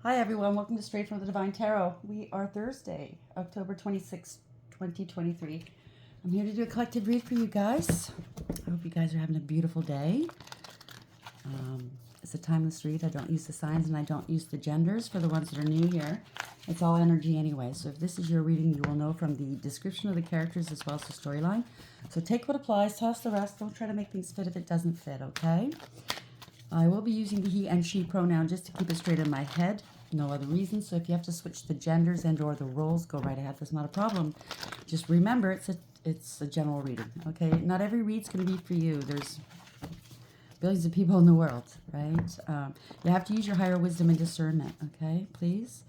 Hi everyone, welcome to Straight from the Divine Tarot. We are Thursday, October 26th, 2023. I'm here to do a collective read for you guys. I hope you guys are having a beautiful day. It's a timeless read. I don't use the signs and I don't use the genders for the ones that are new here. It's all energy anyway. So if this is your reading, you will know from the description of the characters as well as the storyline. So take what applies, toss the rest. Don't try to make things fit if it doesn't fit, okay? I will be using the he and she pronoun just to keep it straight in my head. No other reason. So if you have to switch the genders and or the roles, go right ahead. That's not a problem. Just remember, it's a general reading. Okay, not every read's going to be for you. There's billions of people in the world, right? You have to use your higher wisdom and discernment. Okay, please.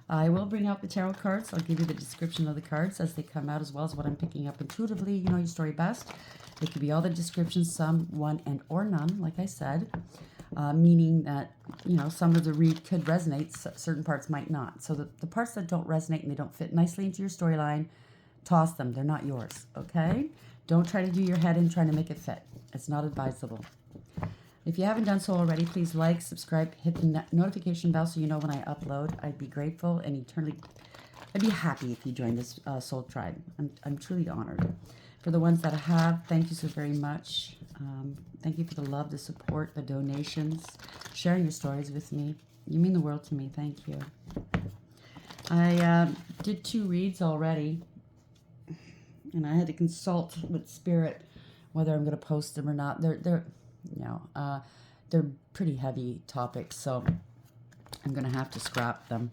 I will bring out the tarot cards. I'll give you the description of the cards as they come out, as well as what I'm picking up intuitively. You know your story best. It could be all the descriptions, some, one, and or none, like I said. Meaning that, you know, some of the read could resonate, certain parts might not. So the parts that don't resonate and they don't fit nicely into your storyline, toss them. They're not yours, okay? Don't try to do your head in trying to make it fit. It's not advisable. If you haven't done so already, please like, subscribe, hit the notification bell so you know when I upload. I'd be grateful and eternally, I'd be happy if you join this soul tribe. I'm truly honored. For the ones that have, thank you so very much. Thank you for the love, the support, the donations, sharing your stories with me. You mean the world to me. Thank you. I did 2 reads already, and I had to consult with Spirit whether I'm going to post them or not. They're pretty heavy topics, so I'm going to have to scrap them.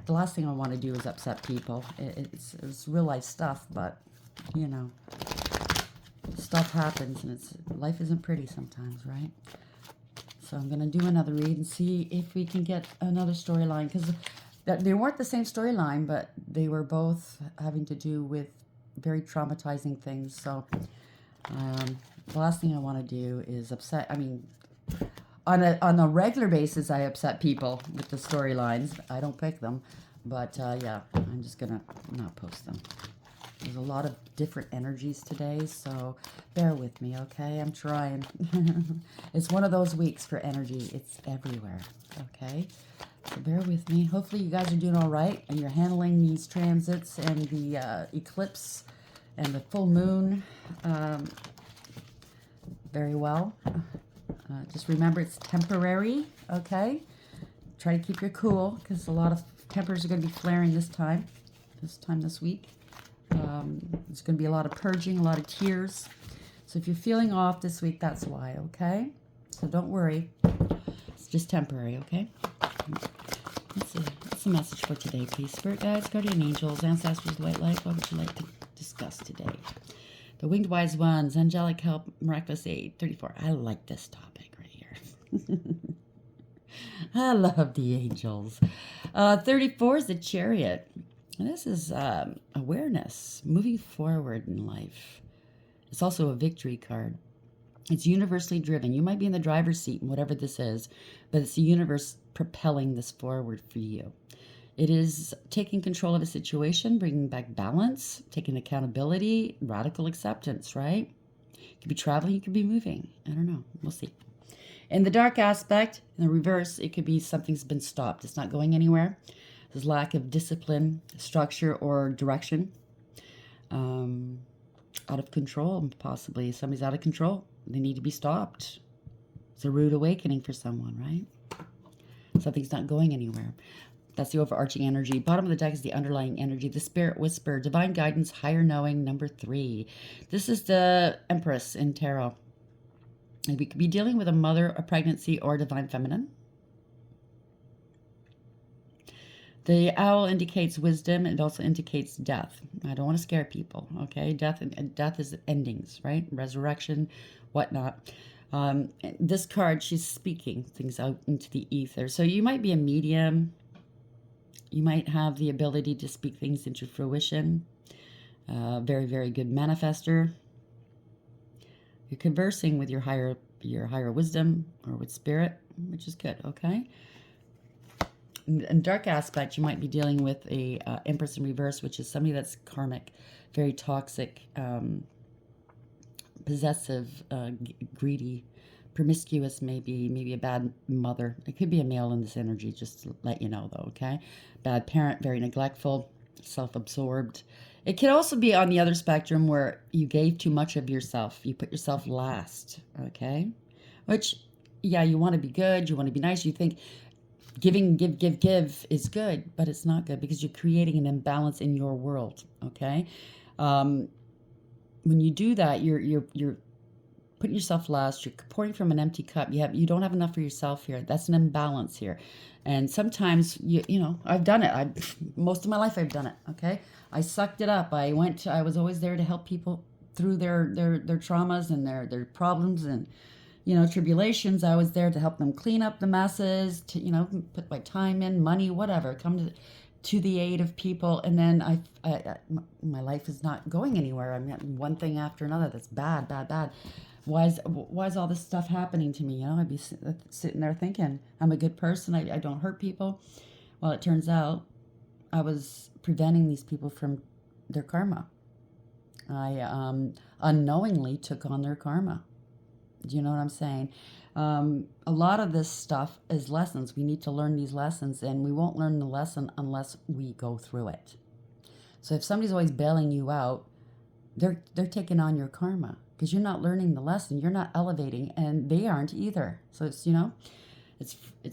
The last thing I want to do is upset people. It's real life stuff, but you know, stuff happens, and life isn't pretty sometimes, right? So I'm going to do another read and see if we can get another storyline, because they weren't the same storyline, but they were both having to do with very traumatizing things. So the last thing I want to do is upset. I mean, on a regular basis, I upset people with the storylines. I don't pick them, but yeah, I'm just gonna not post them. There's a lot of different energies today, so bear with me, okay? I'm trying. It's one of those weeks for energy. It's everywhere, okay? So bear with me. Hopefully you guys are doing all right, and you're handling these transits and the eclipse and the full moon very well. Just remember it's temporary, okay? Try to keep your cool, because a lot of tempers are going to be flaring this this week. There's going to be a lot of purging, a lot of tears. So if you're feeling off this week, that's why, okay? So don't worry. It's just temporary, okay? What's the message for today, please? Spirit guides, guardian angels, ancestors, white light, what would you like to discuss today? The winged wise ones, angelic help, miraculous aid, 34. I like this topic right here. I love the angels. 34 is the chariot. And this is awareness, moving forward in life. It's also a victory card. It's universally driven. You might be in the driver's seat in whatever this is, but it's the universe propelling this forward for you. It is taking control of a situation, bringing back balance, taking accountability, radical acceptance, right? You could be traveling, you could be moving. I don't know. We'll see. In the dark aspect, in the reverse, it could be something's been stopped. It's not going anywhere. There's lack of discipline, structure, or direction. Out of control, possibly. Somebody's out of control. They need to be stopped. It's a rude awakening for someone, right? Something's not going anywhere. That's the overarching energy. Bottom of the deck is the underlying energy. The spirit whisper, divine guidance, higher knowing, number 3. This is the Empress in tarot. And we could be dealing with a mother, a pregnancy, or a divine feminine. The owl indicates wisdom. It also indicates death. I don't want to scare people, okay? Death is endings, right? Resurrection, whatnot. This card, she's speaking things out into the ether. So you might be a medium. You might have the ability to speak things into fruition. Very, very good manifester. You're conversing with your higher wisdom or with spirit, which is good, okay? In dark aspect, you might be dealing with a Empress in reverse, which is somebody that's karmic, very toxic, possessive, greedy, promiscuous, maybe a bad mother. It could be a male in this energy, just to let you know, though, okay? Bad parent, very neglectful, self-absorbed. It could also be on the other spectrum where you gave too much of yourself. You put yourself last, okay? Which, yeah, you want to be good, you want to be nice, you think giving, give is good, but it's not good because you're creating an imbalance in your world, okay? When you do that, you're putting yourself last. You're pouring from an empty cup. You don't have enough for yourself here. That's an imbalance here, and sometimes you know I've done it. I most of my life I've done it. Okay, I sucked it up. I was always there to help people through their traumas and their problems and tribulations. I was there to help them clean up the messes. To put my time in, money, whatever. Come to the aid of people, and then my life is not going anywhere. I'm getting one thing after another that's bad, bad, bad. Why is all this stuff happening to me? I'd be sitting there thinking I'm a good person. I don't hurt people. Well, it turns out I was preventing these people from their karma. I unknowingly took on their karma. Do you know what I'm saying? A lot of this stuff is lessons. We need to learn these lessons, and we won't learn the lesson unless we go through it. So if somebody's always bailing you out, they're taking on your karma because you're not learning the lesson. You're not elevating, and they aren't either. So it's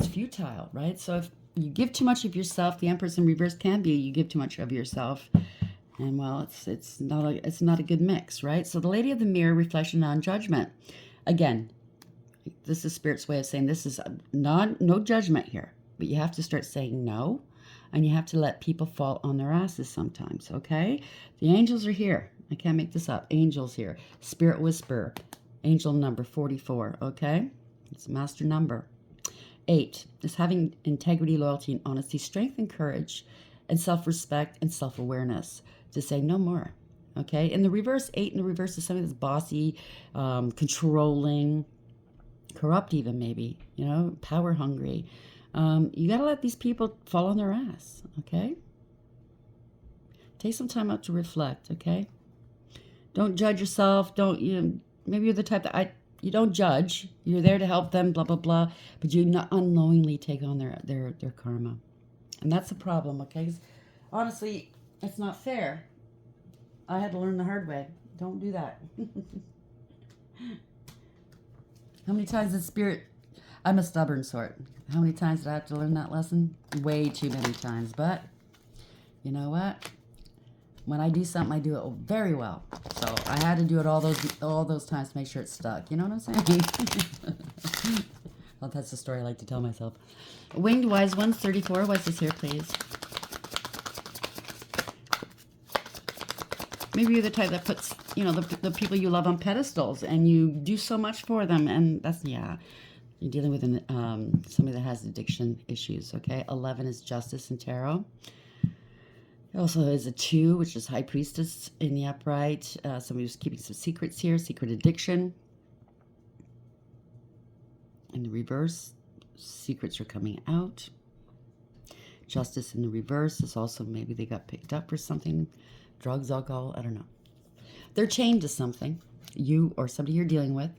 futile, right? So if you give too much of yourself, the Empress in reverse can be you give too much of yourself, and well, it's not a good mix, right? So the Lady of the Mirror, reflection on judgment. Again, this is Spirit's way of saying this is no judgment here, but you have to start saying no, and you have to let people fall on their asses sometimes, okay? The angels are here. I can't make this up. Angels here. Spirit whisper. Angel number 44, okay? It's a master number. 8 is having integrity, loyalty, and honesty, strength and courage, and self-respect and self-awareness to say no more, okay? In the reverse, 8 in the reverse is something that's bossy, controlling, corrupt even maybe, power hungry. You got to let these people fall on their ass, okay? Take some time out to reflect, okay? Don't judge yourself. Maybe you're the type that you don't judge. You're there to help them, blah, blah, blah, but you not unknowingly take on their karma. And that's the problem, okay? 'Cause honestly, it's not fair. I had to learn the hard way. Don't do that. How many times did Spirit... I'm a stubborn sort. How many times did I have to learn that lesson? Way too many times. But you know what? When I do something, I do it very well. So I had to do it all those times to make sure it stuck. You know what I'm saying? Well, that's the story I like to tell myself. Winged Wise Ones, 34. What's this here, please? Maybe you're the type that puts, the people you love on pedestals, and you do so much for them, and that's, yeah. You're dealing with somebody that has addiction issues, okay? 11 is Justice in Tarot. It also is a 2, which is High Priestess in the upright. Somebody who's keeping some secrets here, secret addiction. In the reverse, secrets are coming out. Justice in the reverse is also maybe they got picked up for something. Drugs, alcohol, I don't know. They're chained to something, you or somebody you're dealing with.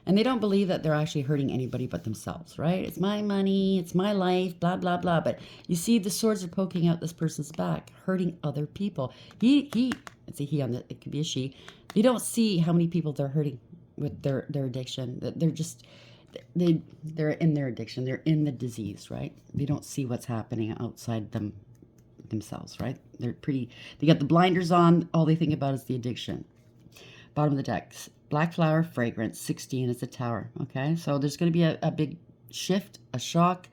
And they don't believe that they're actually hurting anybody but themselves, right? It's my money, it's my life, blah, blah, blah. But you see the swords are poking out this person's back, hurting other people. It's a he on it could be a she. You don't see how many people they're hurting with their addiction. They're in their addiction. They're in the disease, right? They don't see what's happening outside themselves, right? They got the blinders on. All they think about is the addiction. Bottom of the deck. Black flower, fragrance, 16 is the Tower, okay? So there's going to be a big shift, a shock.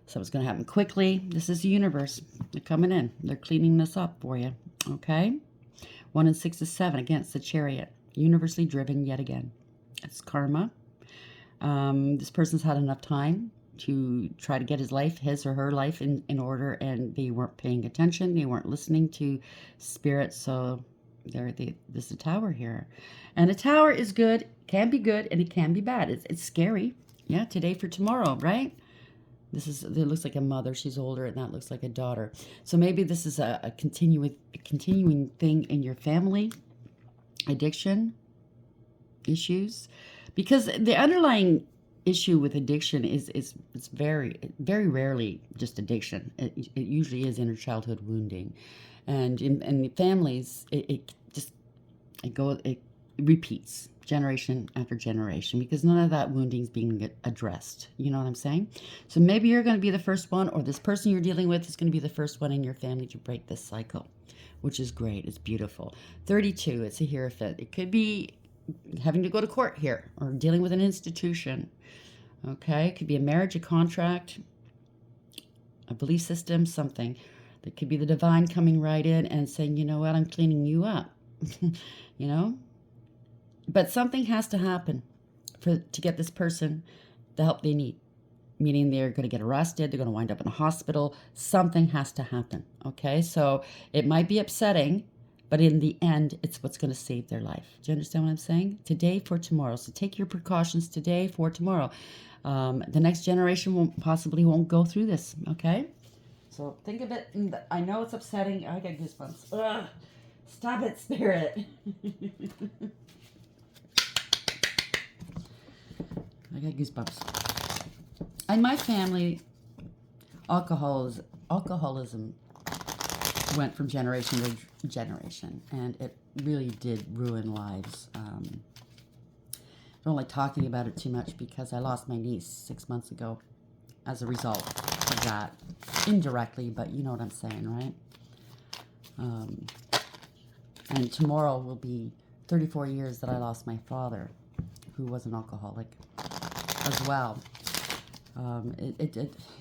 Something's going to happen quickly. This is the universe. They're coming in. They're cleaning this up for you, okay? 1 and 6 is 7. Again, it's the Chariot. Universally driven yet again. It's karma. This person's had enough time to try to get his or her life in order, and they weren't paying attention. They weren't listening to spirit, so... There's a Tower here, and a Tower is good, can be good, and it can be bad. It's scary. Yeah, today for tomorrow, right? It looks like a mother. She's older, and that looks like a daughter. So maybe this is a continuing thing in your family, addiction issues. Because the underlying issue with addiction is it's very rarely just addiction. It usually is inner childhood wounding, and in families it repeats generation after generation because none of that wounding is being addressed. You know what I'm saying? So maybe you're going to be the first one, or this person you're dealing with is going to be the first one in your family to break this cycle, which is great. It's beautiful. 32, it's a Hierophant. It could be having to go to court here or dealing with an institution. Okay, it could be a marriage, a contract, a belief system, something. That could be the divine coming right in and saying, you know what, I'm cleaning you up. You know? But something has to happen to get this person the help they need. Meaning they're going to get arrested, they're going to wind up in a hospital. Something has to happen. Okay, so it might be upsetting, but in the end, it's what's going to save their life. Do you understand what I'm saying? Today for tomorrow. So take your precautions today for tomorrow. The next generation won't go through this. Okay, so think of it. I know it's upsetting. I get goosebumps. Ugh. Stop it, Spirit. I got goosebumps. In my family, alcoholism went from generation to generation, and it really did ruin lives. I don't like talking about it too much because I lost my niece 6 months ago as a result of that. Indirectly, but you know what I'm saying, right? And tomorrow will be 34 years that I lost my father, who was an alcoholic as well.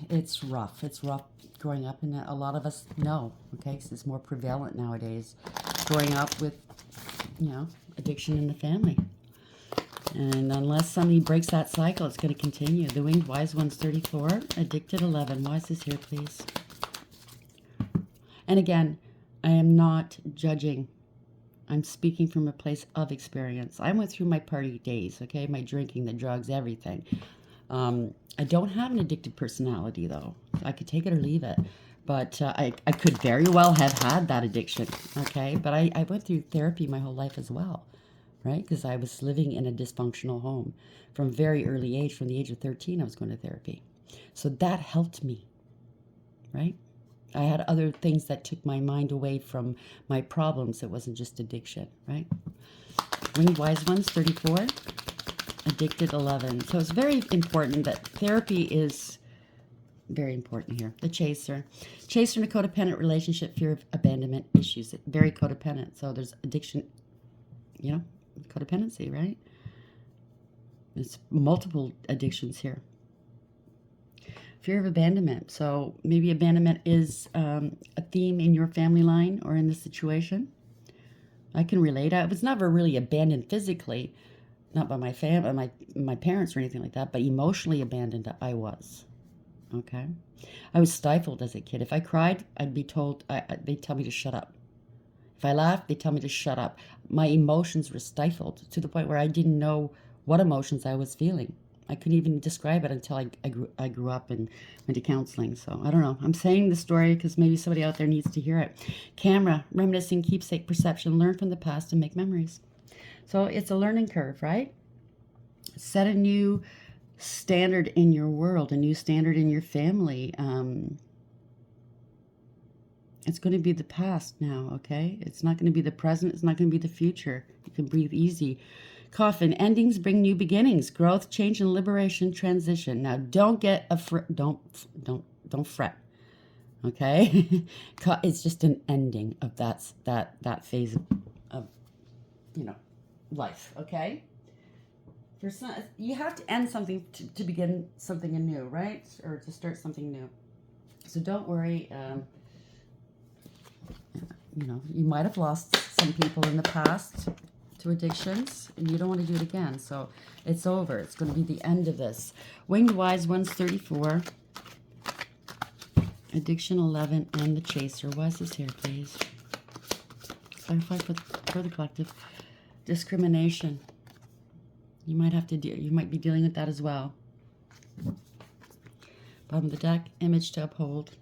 It's rough. It's rough growing up, and a lot of us know, okay, because it's more prevalent nowadays, growing up with, addiction in the family. And unless somebody breaks that cycle, it's going to continue. The Winged Wise One's 34, Addicted 11. Why is this here, please? And again, I am not judging. I'm speaking from a place of experience. I went through my party days, okay? My drinking, the drugs, everything. I don't have an addicted personality, though. I could take it or leave it. But I could very well have had that addiction, okay? But I went through therapy my whole life as well, right? Because I was living in a dysfunctional home from a very early age. From the age of 13, I was going to therapy. So that helped me, right? I had other things that took my mind away from my problems. It wasn't just addiction, right? Winged Wise Ones, 34. Addicted, 11. So it's very important that therapy is very important here. The Chaser. Chaser in a codependent relationship, fear of abandonment issues. Very codependent. So there's addiction, codependency, right? There's multiple addictions here. Fear of abandonment. So maybe abandonment is a theme in your family line or in this situation. I can relate. I was never really abandoned physically, not by my family, my parents or anything like that, but emotionally abandoned I was. Okay? I was stifled as a kid. If I cried, I'd be told, they'd tell me to shut up. If I laughed, they'd tell me to shut up. My emotions were stifled to the point where I didn't know what emotions I was feeling. I couldn't even describe it until I grew up and went to counseling. So I don't know. I'm saying the story because maybe somebody out there needs to hear it. Camera, reminiscing, keepsake, perception, learn from the past and make memories. So it's a learning curve, right? Set a new standard in your world, a new standard in your family. It's going to be the past now, okay? It's not going to be the present. It's not going to be the future. You can breathe easy. Coffin, endings bring new beginnings, growth, change, and liberation, transition. Now, don't get don't fret, okay? It's just an ending of that phase of life, okay? For some, you have to end something to begin something anew, right? Or to start something new. So don't worry. You might have lost some people in the past to addictions, and you don't want to do it again. So it's over. It's going to be the end of this. Winged Wise Ones, 34. Addiction, 11. And the Chaser. Why is this here, please? Clarify for the collective. Discrimination. You might have to you might be dealing with that as well. Bottom of the deck, image to uphold.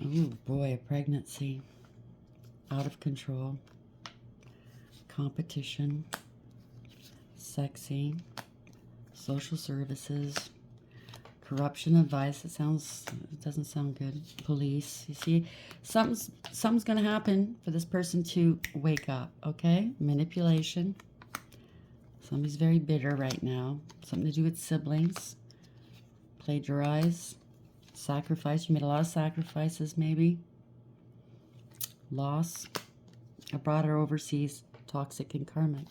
Oh boy, a pregnancy. Out of control. competition, sexy, social services, corruption advice. It doesn't sound good. Police. You see, something's going to happen for this person to wake up, okay? Manipulation. Somebody's very bitter right now. Something to do with siblings. Plagiarize. Sacrifice. You made a lot of sacrifices, maybe. Loss. Abroad or overseas. Toxic and karmic.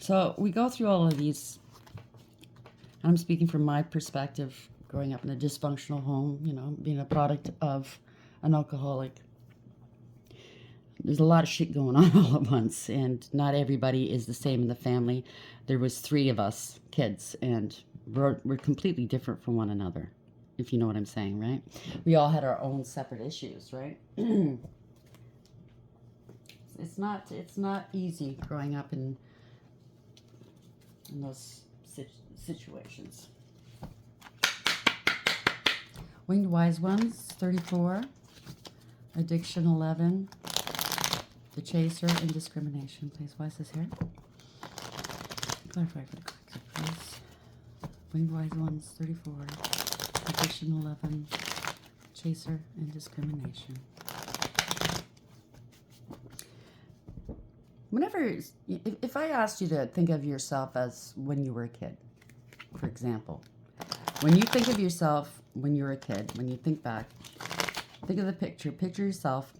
So we go through all of these. I'm speaking from my perspective, growing up in a dysfunctional home, you know, being a product of an alcoholic. There's a lot of shit going on all at once, and not everybody is the same in the family. There was 3 of us kids, and we're completely different from one another, if you know what I'm saying, right? We all had our own separate issues, right? It's not easy growing up in those situations. Winged Wise Ones, 34. Addiction, 11. The Chaser, Indiscrimination, please. Why is this here? Clarify for the collective, please. Winged Wise Ones, 34. Addiction, 11. Chaser, Indiscrimination. Whenever, if I asked you to think of yourself as when you were a kid, for example, when you think of yourself when you were a kid, when you think back, think of the picture yourself.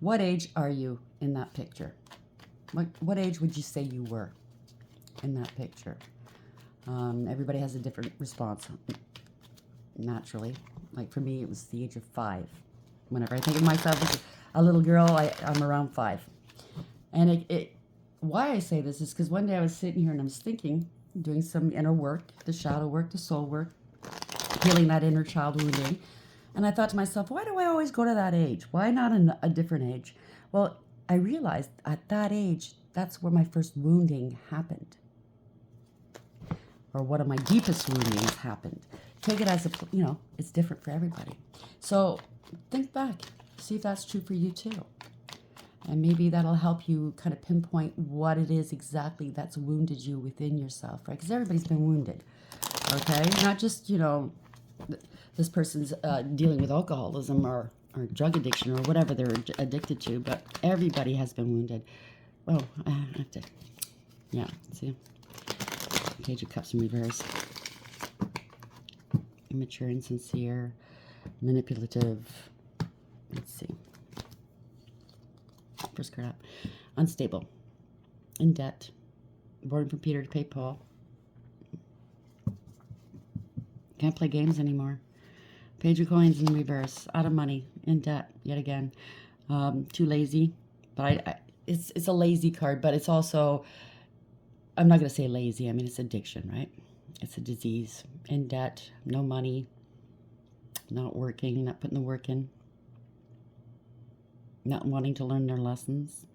What age are you in that picture? What age would you say you were in that picture? Everybody has a different response, naturally. Like for me, it was the age of 5. Whenever I think of myself as a little girl, I'm around 5. And why I say this is because one day I was sitting here and I was thinking, doing some inner work, the shadow work, the soul work, healing that inner child wounding. And I thought to myself, why do I always go to that age? Why not a different age? Well, I realized at that age, that's where my first wounding happened. Or one of my deepest woundings happened. Take it as it's different for everybody. So think back, see if that's true for you too. And maybe that'll help you kind of pinpoint what it is exactly that's wounded you within yourself, right? Because everybody's been wounded, okay? Not just, this person's dealing with alcoholism or drug addiction or whatever they're addicted to, but everybody has been wounded. Oh, I have to, see? Page of Cups in reverse. Immature, insincere, manipulative. Let's see. First card up. Unstable. In debt. Born from Peter to pay Paul. Can't play games anymore. Page of Coins in reverse. Out of money. In debt. Yet again. Too lazy. But it's a lazy card, but it's also, I'm not going to say lazy. I mean, it's addiction, right? It's a disease. In debt. No money. Not working. Not putting the work in. Not wanting to learn their lessons.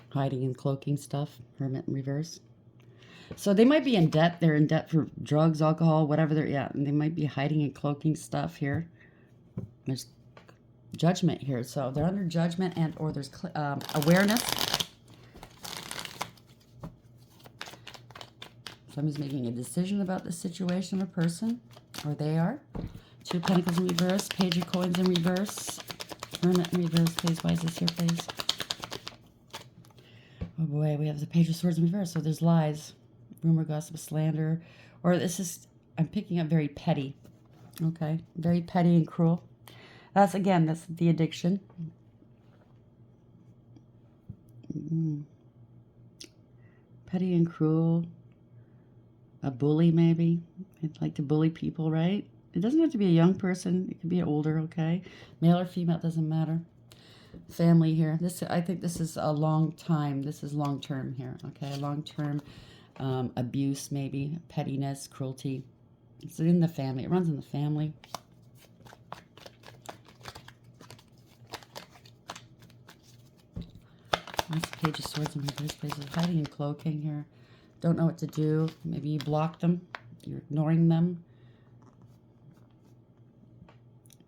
Hiding and cloaking stuff. Hermit in reverse. So they might be in debt. They're in debt for drugs, alcohol, whatever and they might be hiding and cloaking stuff here. There's judgment here. So they're under judgment or there's awareness. Somebody's making a decision about the situation or person, or they are. 2 of Pentacles in reverse, Page of Coins in reverse, Hermit in reverse, please. Why is this here, please? Oh boy, we have the Page of Swords in reverse, so there's lies, rumor, gossip, slander, or this is, I'm picking up very petty, okay? Very petty and cruel. That's the addiction. Petty and cruel. A bully, maybe. I'd like to bully people, right? It doesn't have to be a young person. It could be older, okay? Male or female, doesn't matter. Family here. I think this is a long time. This is long-term here, okay? Long-term abuse, maybe. Pettiness, cruelty. It's in the family. It runs in the family. That's the Page of Swords in reverse, places. Hiding and cloaking here. Don't know what to do. Maybe you block them. You're ignoring them.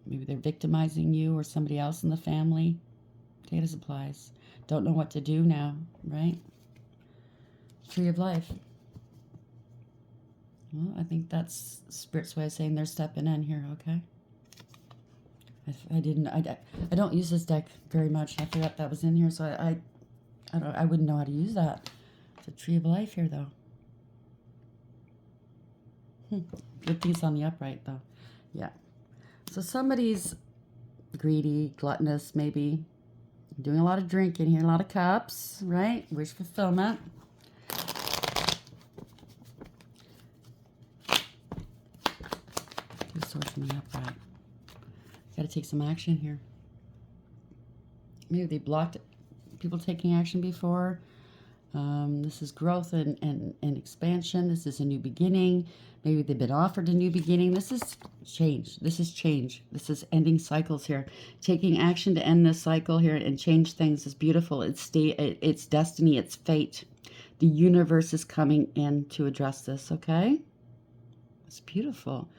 Maybe they're victimizing you or somebody else in the family. Take it as applies. Don't know what to do now, right? Tree of Life. Well, I think that's Spirit's way of saying they're stepping in here, okay? I don't use this deck very much. I forgot that was in here, so I wouldn't know how to use that. It's a Tree of Life here, though. Good thing it's on the upright, though. Yeah. So somebody's greedy, gluttonous, maybe. Doing a lot of drinking here, a lot of cups, right? Wish fulfillment. Two swords on the upright. Got to take some action here. Maybe they blocked people taking action before. This is growth and expansion. This is a new beginning. Maybe they've been offered a new beginning. This is change. This is change. This is ending cycles here. Taking action to end this cycle here and change things is beautiful. It's destiny. It's fate. The universe is coming in to address this, okay? It's beautiful.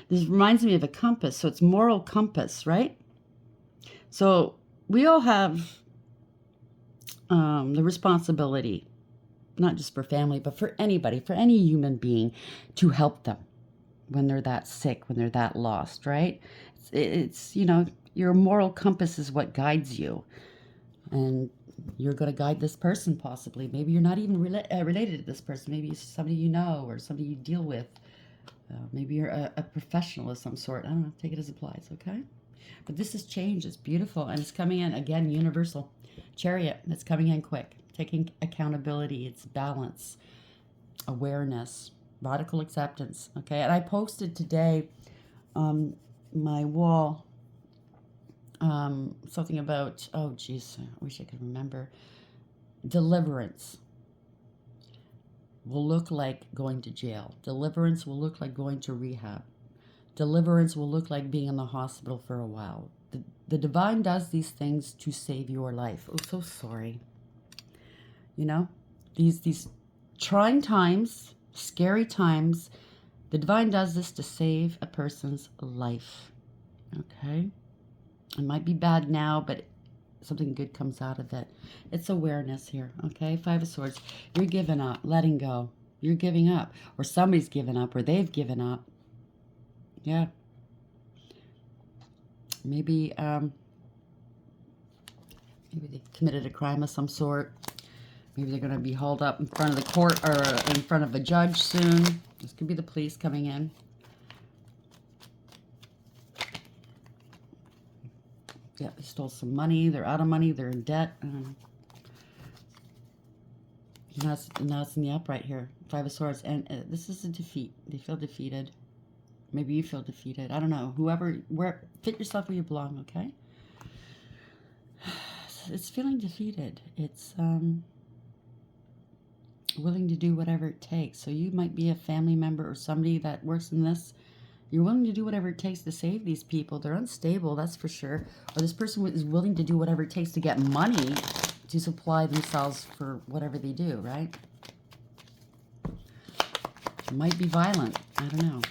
This reminds me of a compass. So it's moral compass, right? So we all have the responsibility, not just for family, but for anybody, for any human being, to help them when they're that sick, when they're that lost, right? It's you know, your moral compass is what guides you. And you're going to guide this person possibly. Maybe you're not even related to this person. Maybe it's somebody you know or somebody you deal with. Maybe you're a professional of some sort. I don't know. Take it as applies, okay? But this is change. It's beautiful. And it's coming in, again, universal. Chariot. It's coming in quick. Taking accountability. It's balance. Awareness. Radical acceptance. Okay? And I posted today on my wall something about, oh, geez, I wish I could remember. Deliverance will look like going to jail. Deliverance will look like going to rehab. Deliverance will look like being in the hospital for a while. The divine does these things to save your life. Oh, so sorry. You know, these trying times, scary times, the divine does this to save a person's life. Okay? It might be bad now, but something good comes out of it. It's awareness here, okay? Five of Swords. You're giving up, letting go. You're giving up. Or somebody's given up, or they've given up. Yeah. Maybe they committed a crime of some sort. Maybe they're going to be hauled up in front of the court or in front of a judge soon. This could be the police coming in. Yeah, they stole some money. They're out of money. They're in debt. Now it's in the upright here. Five of Swords. And this is a defeat. They feel defeated. Maybe you feel defeated. I don't know. Fit yourself where you belong, okay? It's feeling defeated. It's willing to do whatever it takes. So you might be a family member or somebody that works in this. You're willing to do whatever it takes to save these people. They're unstable, that's for sure. Or this person is willing to do whatever it takes to get money to supply themselves for whatever they do, right? It might be violent. I don't know.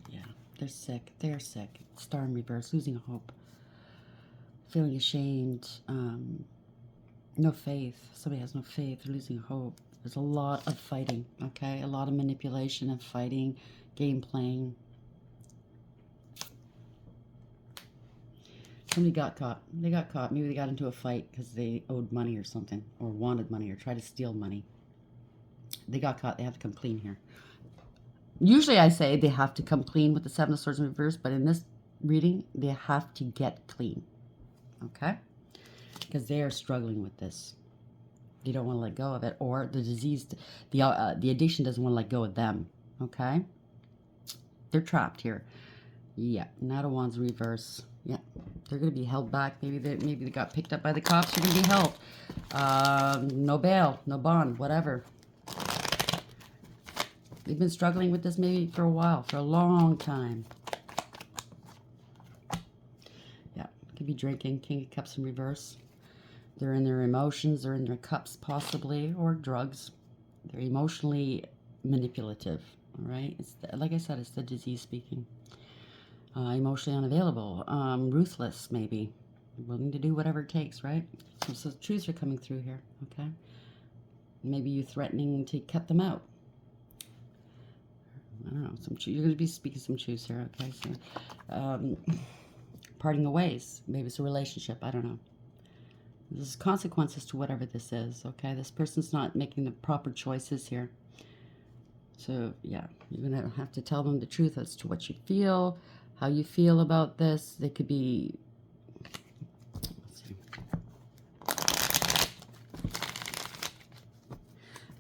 Yeah, they're sick. They're sick. Star in reverse, losing hope. Feeling ashamed. No faith. Somebody has no faith. They're losing hope. There's a lot of fighting, okay? A lot of manipulation and fighting, game playing. Somebody got caught. They got caught. Maybe they got into a fight because they owed money or something, or wanted money, or tried to steal money. They got caught. They have to come clean here. Usually I say they have to come clean with the Seven of Swords in reverse, but in this reading, they have to get clean, okay? Because they are struggling with this. They don't want to let go of it, or the disease, the addiction doesn't want to let go of them, okay? They're trapped here. Yeah, Knight of Wands reverse. Yeah, they're going to be held back. Maybe they got picked up by the cops. They're going to be held. No bail, no bond, whatever. They've been struggling with this maybe for a while, for a long time. Yeah, could be drinking. King of Cups in reverse. They're in their emotions. They're in their cups possibly, or drugs. They're emotionally manipulative. All right, like I said, it's the disease speaking. Emotionally unavailable, ruthless maybe. Willing to do whatever it takes, right? So truths are coming through here, okay? Maybe you threatening to cut them out. I don't know. You're going to be speaking some truths here, okay? So, parting the ways. Maybe it's a relationship. I don't know. There's consequences to whatever this is, okay? This person's not making the proper choices here. So, yeah, you're going to have to tell them the truth as to what you feel, how you feel about this. They could be...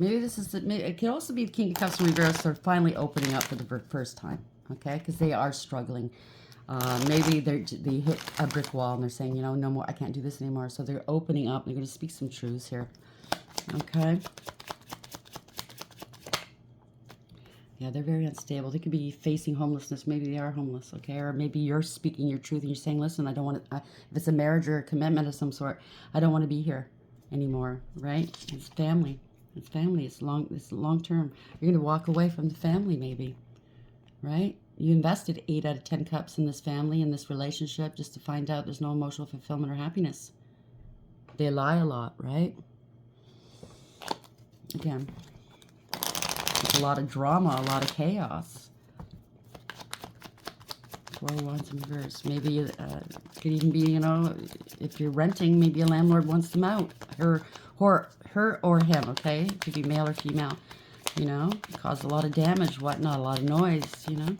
Maybe this is, it could also be the King of Cups in reverse. They're finally opening up for the first time, okay? Because they are struggling. Maybe they hit a brick wall and they're saying, you know, no more, I can't do this anymore. So they're opening up. They're going to speak some truths here, okay? Yeah, they're very unstable. They could be facing homelessness. Maybe they are homeless, okay? Or maybe you're speaking your truth and you're saying, listen, I don't want to, if it's a marriage or a commitment of some sort, I don't want to be here anymore, right? It's family. It's family. It's long term. You're going to walk away from the family maybe, right? You invested 8 out of 10 cups in this family, in this relationship, just to find out there's no emotional fulfillment or happiness. They lie a lot, right? Again, there's a lot of drama, a lot of chaos. 4 of Wands in reverse. Maybe it could even be, you know, if you're renting, maybe a landlord wants them out. Her or him, okay? It could be male or female, you know? Cause a lot of damage, whatnot, a lot of noise, you know?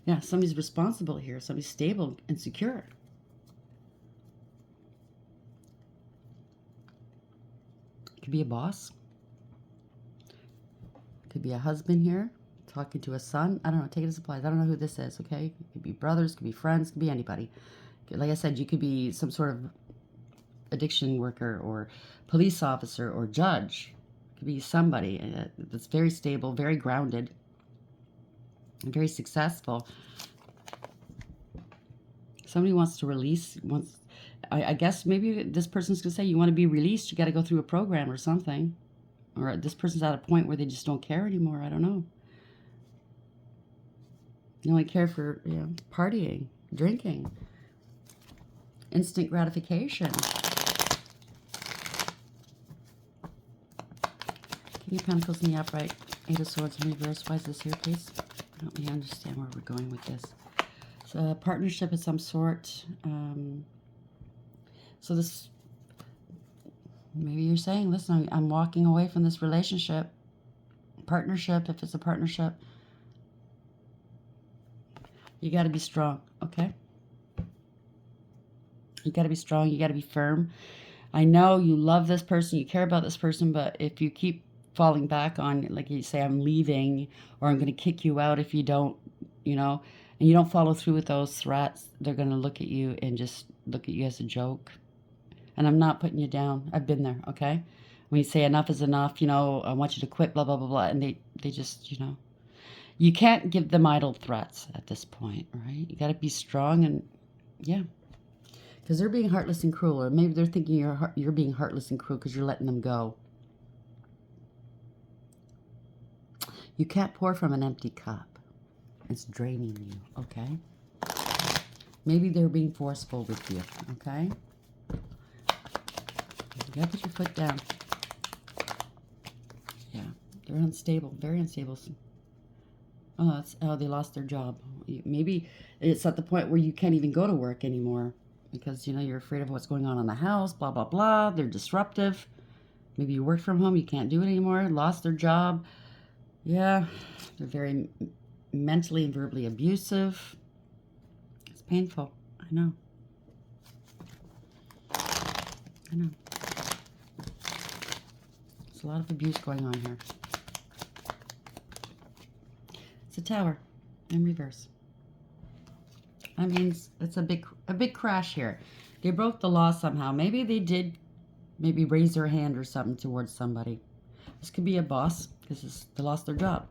Yeah, somebody's responsible here. Somebody's stable and secure. Could be a boss. Could be a husband here talking to a son. I don't know. Take it as applies. I don't know who this is, okay? It could be brothers, could be friends, could be anybody. Like I said, you could be some sort of addiction worker or police officer or judge. It could be somebody that's very stable, very grounded, and very successful. Somebody wants to release, I guess maybe this person's going to say, you want to be released, you got to go through a program or something. Or this person's at a point where they just don't care anymore. I don't know. You only care for, you know, partying, drinking, instant gratification. King of Pentacles in the upright, 8 of Swords in reverse. Why is this here, please? Help me understand where we're going with this. So a partnership of some sort. So this, maybe you're saying, listen, I'm walking away from this relationship. Partnership, if it's a partnership. You got to be strong, okay? You got to be strong. You got to be firm. I know you love this person. You care about this person. But if you keep falling back on, like you say, I'm leaving, or I'm going to kick you out if you don't, you know, and you don't follow through with those threats, they're going to look at you and just look at you as a joke. And I'm not putting you down. I've been there, okay? When you say enough is enough, you know, I want you to quit, blah, blah, blah, blah. And they just, you know, you can't give them idle threats at this point, right? You got to be strong and, yeah. Because they're being heartless and cruel. Or maybe they're thinking you're being heartless and cruel because you're letting them go. You can't pour from an empty cup. It's draining you, okay? Maybe they're being forceful with you, okay? You gotta put your foot down. Yeah, they're unstable, very unstable. Oh, they lost their job. Maybe it's at the point where you can't even go to work anymore because, you know, you're afraid of what's going on in the house, blah, blah, blah. They're disruptive. Maybe you work from home, you can't do it anymore, lost their job. Yeah, they're very mentally and verbally abusive. It's painful. I know. I know. There's a lot of abuse going on here. It's a Tower in reverse. That means it's a big crash here. They broke the law somehow. Maybe they did raise their hand or something towards somebody. This could be a boss because they lost their job.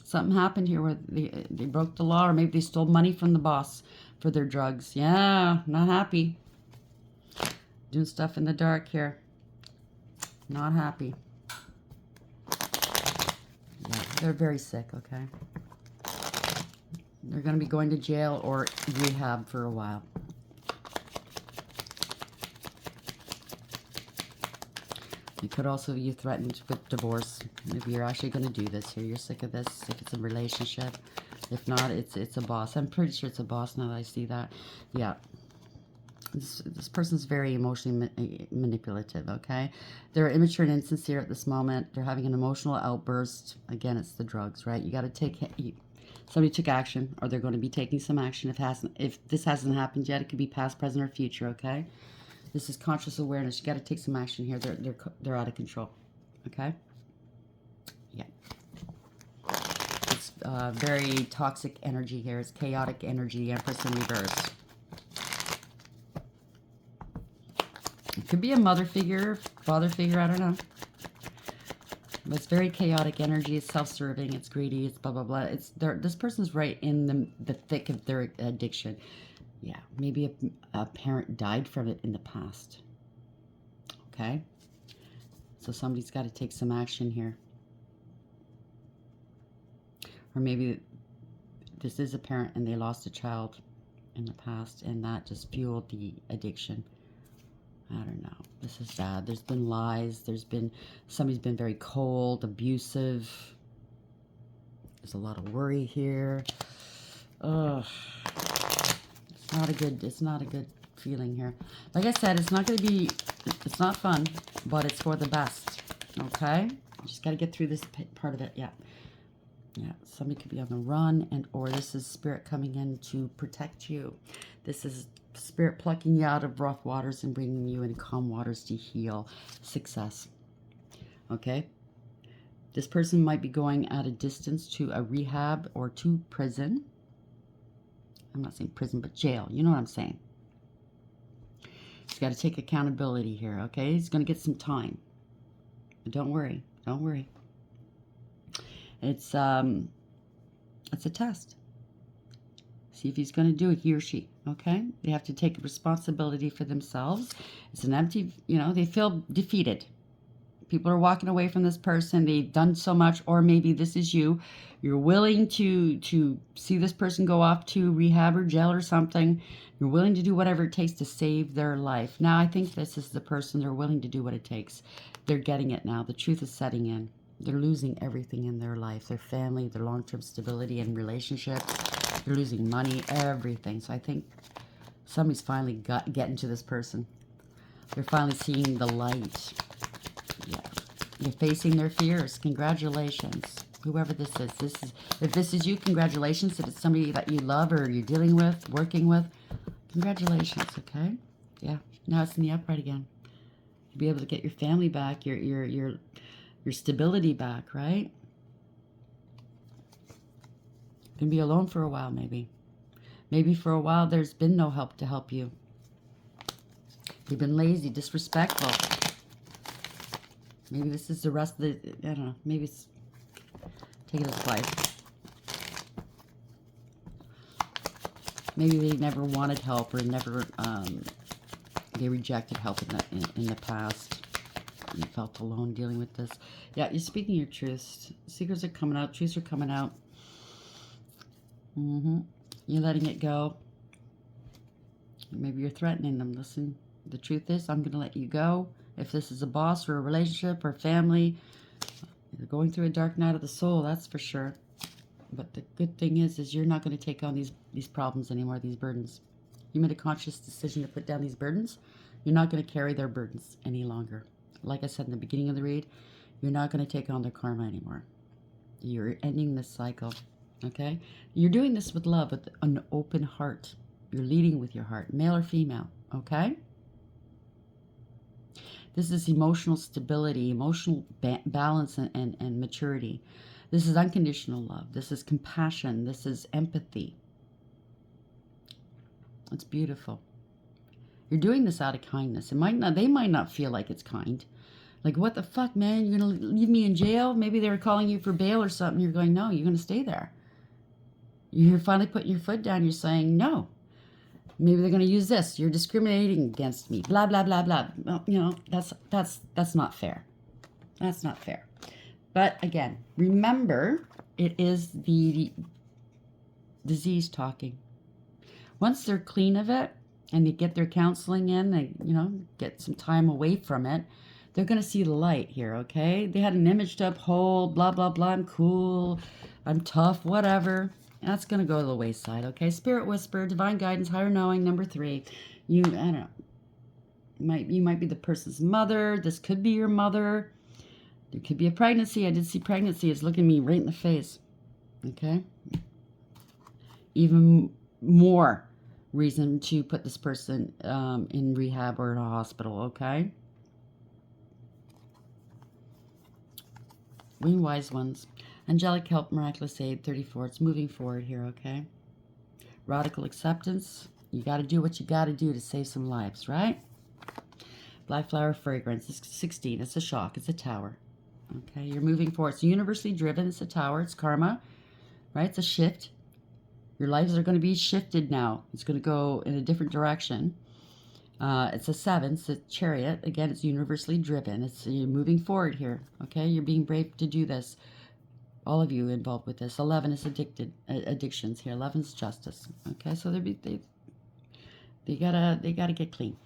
Something happened here where they broke the law, or maybe they stole money from the boss for their drugs. Yeah, not happy. Doing stuff in the dark here. Not happy. Yeah, they're very sick, okay? They're going to be going to jail or rehab for a while. You could also be threatened with divorce. Maybe you're actually going to do this here. You're sick of this. If it's a relationship. If not, it's a boss. I'm pretty sure it's a boss now that I see that. Yeah. This person's very emotionally manipulative, okay? They're immature and insincere at this moment. They're having an emotional outburst. Again, it's the drugs, right? You got to take... Somebody took action, or they're going to be taking some action. If this hasn't happened yet, it could be past, present, or future, okay? This is conscious awareness. You got to take some action here. They're out of control, okay? Yeah. It's very toxic energy here. It's chaotic energy, Empress in reverse. It could be a mother figure, father figure, I don't know. But it's very chaotic energy. It's self-serving. It's greedy. It's blah, blah, blah. This person's right in the thick of their addiction. Yeah, maybe a parent died from it in the past. Okay? So somebody's got to take some action here. Or maybe this is a parent and they lost a child in the past and that just fueled the addiction. I don't know. This is bad. There's been lies. Somebody's been very cold, abusive. There's a lot of worry here. Ugh. It's not a good feeling here. Like I said, it's not fun, but it's for the best. Okay? You just got to get through this part of it. Yeah. Yeah. Somebody could be on the run or this is spirit coming in to protect you. This is spirit plucking you out of rough waters and bringing you into calm waters to heal. Success. Okay? This person might be going at a distance to a rehab or to prison. I'm not saying prison, but jail. You know what I'm saying. He's got to take accountability here, okay? He's going to get some time. But don't worry. Don't worry. It's a test. See if he's going to do it, he or she, okay? They have to take responsibility for themselves. It's an empty, they feel defeated. People are walking away from this person. They've done so much, or maybe this is you. You're willing to see this person go off to rehab or jail or something. You're willing to do whatever it takes to save their life. Now, I think this is the person. They're willing to do what it takes. They're getting it now. The truth is setting in. They're losing everything in their life. Their family, their long-term stability and relationships. They're losing money, everything. So I think somebody's finally getting to this person. They're finally seeing the light. Yeah. They're facing their fears. Congratulations. Whoever this is. If this is you, congratulations. If it's somebody that you love or you're dealing with, working with, congratulations, okay? Yeah. Now it's in the upright again. You'll be able to get your family back, your stability back, right? You can be alone for a while, maybe. Maybe for a while there's been no help to help you. You've been lazy, disrespectful. Maybe this is the rest of the, I don't know, maybe it's, take it as a life. Maybe they never wanted help or never, they rejected help in the past. You felt alone dealing with this. Yeah, you're speaking your truths. Secrets are coming out. Truths are coming out. You're letting it go. Maybe you're threatening them. Listen, the truth is, I'm going to let you go. If this is a boss or a relationship or family, you're going through a dark night of the soul, that's for sure. But the good thing is you're not going to take on these problems anymore, these burdens. You made a conscious decision to put down these burdens. You're not going to carry their burdens any longer. Like I said in the beginning of the read, you're not going to take on their karma anymore. You're ending this cycle, okay? You're doing this with love, with an open heart. You're leading with your heart, male or female, okay? This is emotional stability, emotional balance and maturity. This is unconditional love. This is compassion. This is empathy. It's beautiful. You're doing this out of kindness. They might not feel like it's kind. Like, what the fuck, man? You're going to leave me in jail? Maybe they were calling you for bail or something. You're going, no, you're going to stay there. You're finally putting your foot down. You're saying, no. Maybe they're going to use this. You're discriminating against me. Blah, blah, blah, blah. Well, that's not fair. That's not fair. But again, remember, it is the disease talking. Once they're clean of it and they get their counseling in, they, get some time away from it, they're going to see the light here, okay? They had an image to uphold, blah, blah, blah, I'm cool, I'm tough, whatever. That's going to go to the wayside, okay? Spirit whisper, divine guidance, higher knowing, number 3. I don't know. You might be the person's mother. This could be your mother. There could be a pregnancy. I did see pregnancy. It's looking me right in the face, okay? Even more reason to put this person in rehab or in a hospital, okay? Wing wise ones. Angelic help, miraculous aid, 34. It's moving forward here, okay? Radical acceptance. You got to do what you got to do to save some lives, right? Black flower fragrance. It's 16. It's a shock. It's a tower. Okay, you're moving forward. It's universally driven. It's a tower. It's karma, right? It's a shift. Your lives are going to be shifted now. It's going to go in a different direction. It's a 7. It's a chariot. Again, it's universally driven. You're moving forward here. Okay, you're being brave to do this. All of you involved with this. 11 is addictions here. 11 is justice. Okay, so they gotta get clean.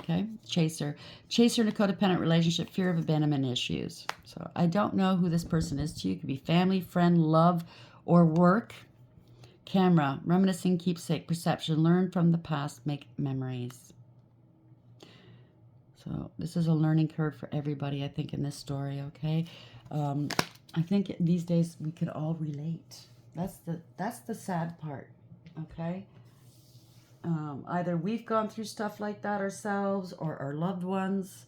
Okay, chaser in a codependent relationship, fear of abandonment issues. So I don't know who this person is to you. It could be family, friend, love, or work. Camera, reminiscing, keepsake, perception, learn from the past, make memories. So this is a learning curve for everybody, I think, in this story, okay? I think these days we could all relate. That's the sad part, okay? Either we've gone through stuff like that ourselves or our loved ones.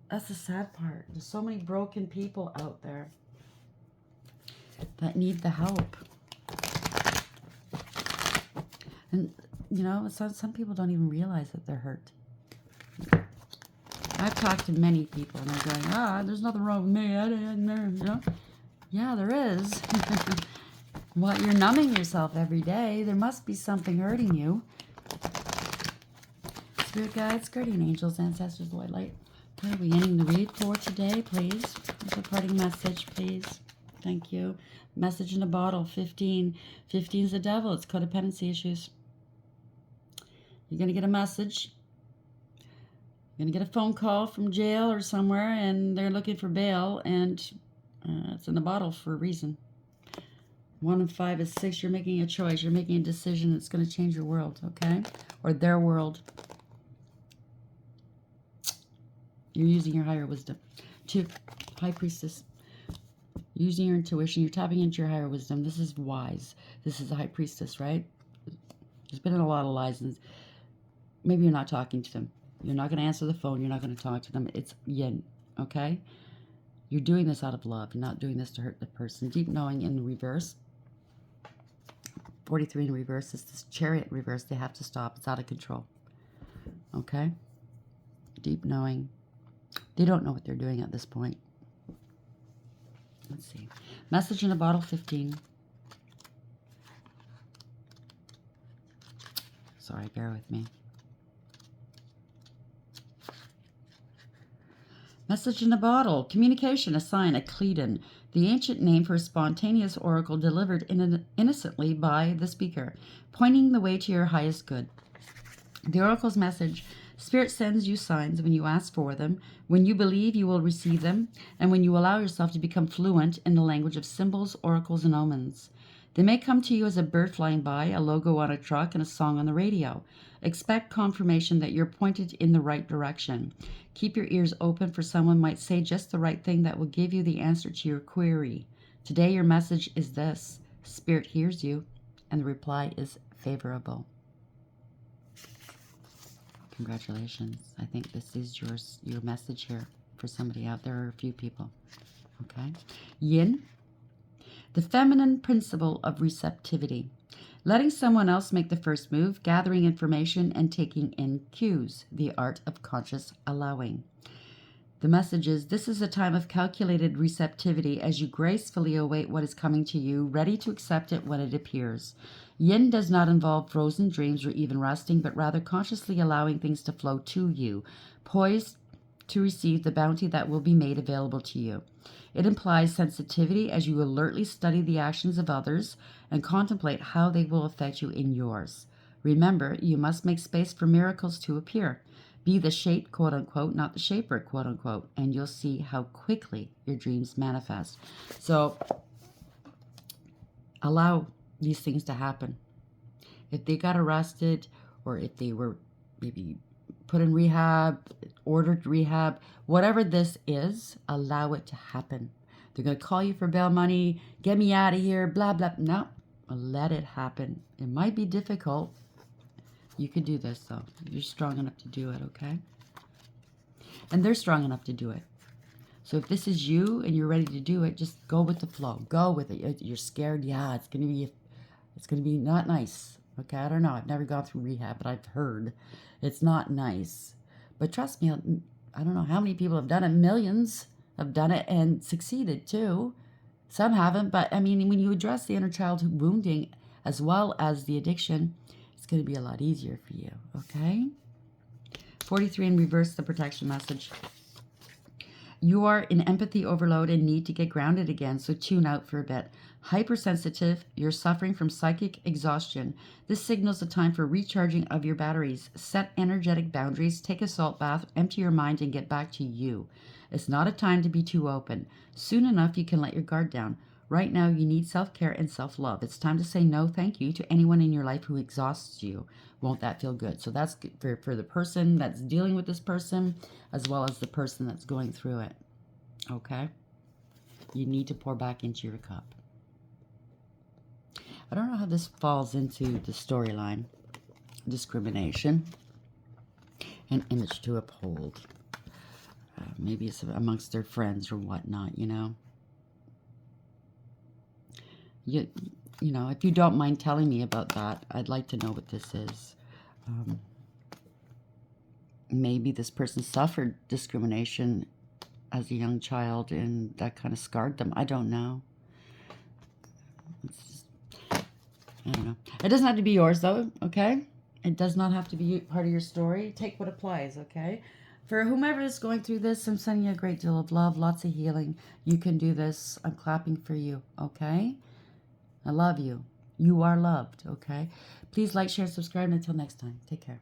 That's the sad part. There's so many broken people out there that need the help. And, some people don't even realize that they're hurt. I've talked to many people and they're going, there's nothing wrong with me. Yeah, there is. Well, you're numbing yourself every day. There must be something hurting you. Spirit guides, guardian angels, ancestors, white light. Okay, we ending the read for today, please. There's a parting message, please. Thank you. Message in a bottle, 15. 15 is the devil. It's codependency issues. You're going to get a message. You're going to get a phone call from jail or somewhere, and they're looking for bail, and it's in the bottle for a reason. 1 and 5 is 6. You're making a choice. You're making a decision that's going to change your world, okay? Or their world. You're using your higher wisdom. 2, High Priestess. Using your intuition. You're tapping into your higher wisdom. This is wise. This is the High Priestess, right? There's been a lot of lies. And maybe you're not talking to them. You're not going to answer the phone. You're not going to talk to them. It's yin, okay? You're doing this out of love. You're not doing this to hurt the person. Deep knowing in reverse. 43 in reverse is this chariot in reverse. They have to stop. It's out of control. Okay? Deep knowing. They don't know what they're doing at this point. Let's see. Message in a bottle, 15. Sorry, bear with me. Message in a bottle. Communication, a sign, a Cledon. The ancient name for a spontaneous oracle delivered innocently by the speaker, pointing the way to your highest good. The oracle's message: Spirit sends you signs when you ask for them, when you believe you will receive them, and when you allow yourself to become fluent in the language of symbols, oracles, and omens. They may come to you as a bird flying by, a logo on a truck, and a song on the radio. Expect confirmation that you're pointed in the right direction. Keep your ears open, for someone might say just the right thing that will give you the answer to your query. Today your message is this: Spirit hears you, and the reply is favorable. Congratulations. I think this is your message here for somebody out there, or a few people. Okay. Yin, the feminine principle of receptivity. Letting someone else make the first move, gathering information, and taking in cues. The art of conscious allowing. The message is: this is a time of calculated receptivity as you gracefully await what is coming to you, ready to accept it when it appears. Yin does not involve frozen dreams or even resting, but rather consciously allowing things to flow to you. Poised to receive the bounty that will be made available to you. It implies sensitivity as you alertly study the actions of others and contemplate how they will affect you in yours. Remember, you must make space for miracles to appear. Be the shape, quote unquote, not the shaper, quote unquote, and you'll see how quickly your dreams manifest. So allow these things to happen. If they got arrested, or if they were maybe put in rehab, ordered rehab, whatever this is, allow it to happen. They're going to call you for bail money, get me out of here, blah, blah. No, let it happen. It might be difficult. You could do this, though. You're strong enough to do it, okay? And they're strong enough to do it. So if this is you and you're ready to do it, just go with the flow. Go with it. You're scared. Yeah, it's going to be not nice. Okay, I don't know. I've never gone through rehab, but I've heard it's not nice. But trust me, I don't know how many people have done it. Millions have done it and succeeded too. Some haven't, but I mean, when you address the inner child wounding as well as the addiction, it's going to be a lot easier for you, okay? 43 in reverse, the protection message. You are in empathy overload and need to get grounded again, so tune out for a bit. Hypersensitive, you're suffering from psychic exhaustion. This signals a time for recharging of your batteries. Set energetic boundaries, take a salt bath, empty your mind, and get back to you. It's not a time to be too open. Soon enough, you can let your guard down. Right now, you need self-care and self-love. It's time to say no thank you to anyone in your life who exhausts you. Won't that feel good? So that's good for the person that's dealing with this person, as well as the person that's going through it. Okay? You need to pour back into your cup. I don't know how this falls into the storyline. Discrimination. An image to uphold. Maybe it's amongst their friends or whatnot, you know. You know, if you don't mind telling me about that, I'd like to know what this is. Maybe this person suffered discrimination as a young child and that kind of scarred them. I don't know. I don't know. It doesn't have to be yours, though, okay? It does not have to be part of your story. Take what applies, okay? For whomever is going through this, I'm sending you a great deal of love, lots of healing. You can do this. I'm clapping for you, okay? I love you. You are loved, okay? Please like, share, subscribe, and until next time, take care.